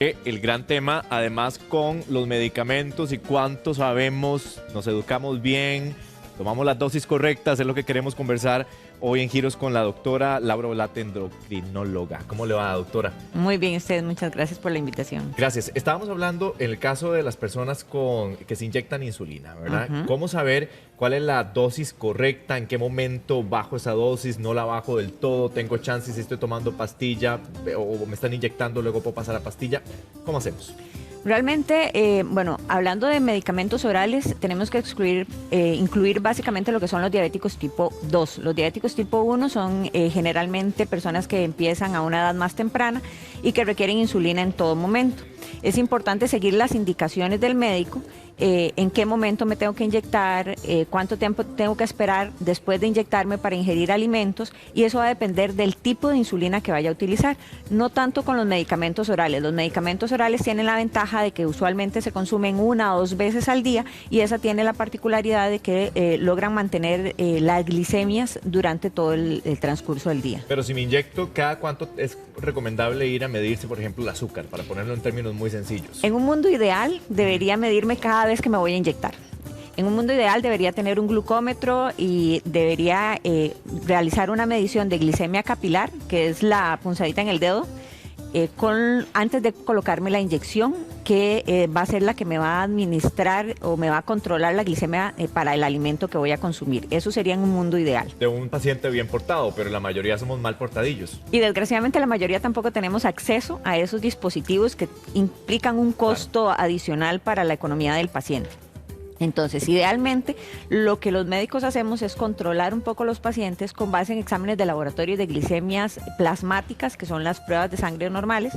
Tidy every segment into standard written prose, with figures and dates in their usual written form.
El gran tema, además, con los medicamentos y cuánto sabemos, nos educamos bien, tomamos las dosis correctas, es lo que queremos conversar hoy en Giros con la doctora Laura Olate, endocrinóloga. ¿Cómo le va, doctora? Muy bien, usted, muchas gracias por la invitación. Gracias. Estábamos hablando en el caso de las personas que se inyectan insulina, ¿verdad? ¿Cómo saber cuál es la dosis correcta? ¿En qué momento bajo esa dosis? ¿No la bajo del todo? ¿Tengo chances si estoy tomando pastilla o me están inyectando, luego puedo pasar a pastilla? ¿Cómo hacemos? Realmente, bueno, hablando de medicamentos orales, tenemos que incluir básicamente lo que son los diabéticos tipo 2. Los diabéticos tipo 1 son generalmente personas que empiezan a una edad más temprana y que requieren insulina en todo momento. Es importante seguir las indicaciones del médico, en qué momento me tengo que inyectar, cuánto tiempo tengo que esperar después de inyectarme para ingerir alimentos, y eso va a depender del tipo de insulina que vaya a utilizar, no tanto con los medicamentos orales. Los medicamentos orales tienen la ventaja de que usualmente se consumen 1 o 2 veces al día, y esa tiene la particularidad de que logran mantener las glicemias durante todo el transcurso del día. Pero si me inyecto, ¿cada cuánto es recomendable ir a medirse, por ejemplo, el azúcar, para ponerlo en términos muy sencillos? En un mundo ideal debería medirme cada vez que me voy a inyectar. En un mundo ideal debería tener un glucómetro y debería realizar una medición de glicemia capilar, que es la punzadita en el dedo, antes de colocarme la inyección, que va a ser la que me va a administrar o me va a controlar la glicemia para el alimento que voy a consumir. Eso sería en un mundo ideal. De un paciente bien portado, pero la mayoría somos mal portadillos. Y desgraciadamente la mayoría tampoco tenemos acceso a esos dispositivos que implican un costo adicional para la economía del paciente. Entonces, idealmente, lo que los médicos hacemos es controlar un poco los pacientes con base en exámenes de laboratorio de glicemias plasmáticas, que son las pruebas de sangre normales,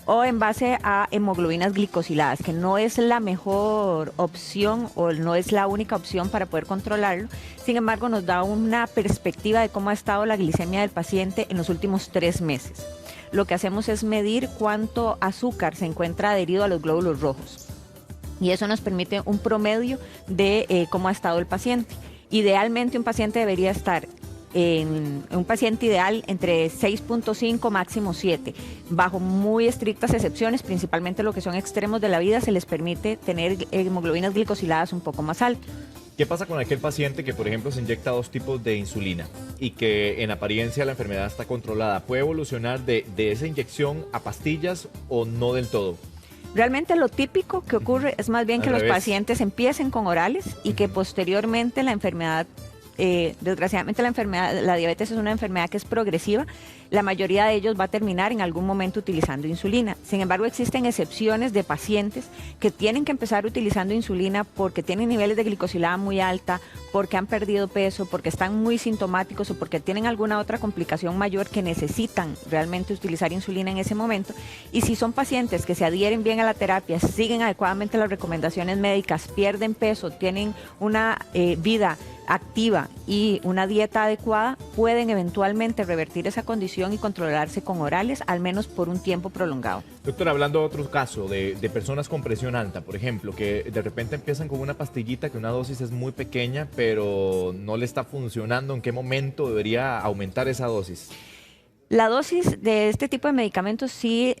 o en base a hemoglobinas glicosiladas, que no es la mejor opción o no es la única opción para poder controlarlo. Sin embargo, nos da una perspectiva de cómo ha estado la glicemia del paciente en los últimos 3 meses. Lo que hacemos es medir cuánto azúcar se encuentra adherido a los glóbulos rojos. Y eso nos permite un promedio de cómo ha estado el paciente. Idealmente un paciente debería estar un paciente ideal entre 6.5 máximo 7. Bajo muy estrictas excepciones, principalmente lo que son extremos de la vida, se les permite tener hemoglobinas glicosiladas un poco más altas. ¿Qué pasa con aquel paciente que, por ejemplo, se inyecta 2 tipos de insulina y que en apariencia la enfermedad está controlada? ¿Puede evolucionar de esa inyección a pastillas o no del todo? Realmente lo típico que ocurre es más bien que los pacientes empiecen con orales y que posteriormente la enfermedad, desgraciadamente la diabetes es una enfermedad que es progresiva. La mayoría de ellos va a terminar en algún momento utilizando insulina. Sin embargo, existen excepciones de pacientes que tienen que empezar utilizando insulina porque tienen niveles de glicosilada muy alta, porque han perdido peso, porque están muy sintomáticos o porque tienen alguna otra complicación mayor que necesitan realmente utilizar insulina en ese momento. Y si son pacientes que se adhieren bien a la terapia, siguen adecuadamente las recomendaciones médicas, pierden peso, tienen una vida activa y una dieta adecuada, pueden eventualmente revertir esa condición y controlarse con orales, al menos por un tiempo prolongado. Doctor, hablando de otro caso, de personas con presión alta, por ejemplo, que de repente empiezan con una pastillita que una dosis es muy pequeña, pero no le está funcionando, ¿en qué momento debería aumentar esa dosis? La dosis de este tipo de medicamentos sí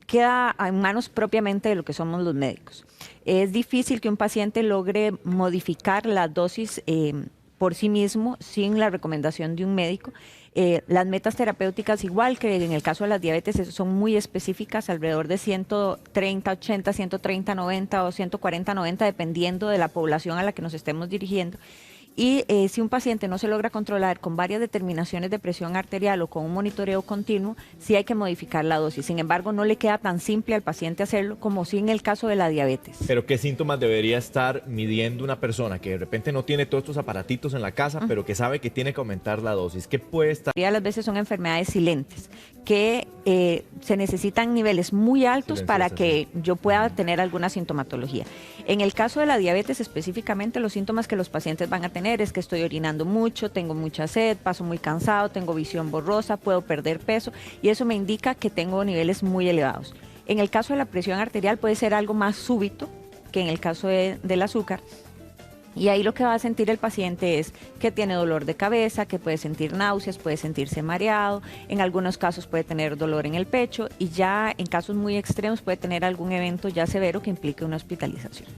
queda en manos propiamente de lo que somos los médicos. Es difícil que un paciente logre modificar la dosis por sí mismo sin la recomendación de un médico. Las metas terapéuticas, igual que en el caso de las diabetes, son muy específicas, alrededor de 130-80, 130-90 o 140-90, dependiendo de la población a la que nos estemos dirigiendo. Y si un paciente no se logra controlar con varias determinaciones de presión arterial o con un monitoreo continuo, sí hay que modificar la dosis. Sin embargo, no le queda tan simple al paciente hacerlo como sí en el caso de la diabetes. ¿Pero qué síntomas debería estar midiendo una persona que de repente no tiene todos estos aparatitos en la casa, pero que sabe que tiene que aumentar la dosis? ¿Qué puede estar? La mayoría de las veces son enfermedades silentes que se necesitan niveles muy altos para que yo pueda tener alguna sintomatología. En el caso de la diabetes específicamente, los síntomas que los pacientes van a tener es que estoy orinando mucho, tengo mucha sed, paso muy cansado, tengo visión borrosa, puedo perder peso, y eso me indica que tengo niveles muy elevados. En el caso de la presión arterial puede ser algo más súbito que en el caso del azúcar. Y ahí lo que va a sentir el paciente es que tiene dolor de cabeza, que puede sentir náuseas, puede sentirse mareado, en algunos casos puede tener dolor en el pecho y ya en casos muy extremos puede tener algún evento ya severo que implique una hospitalización.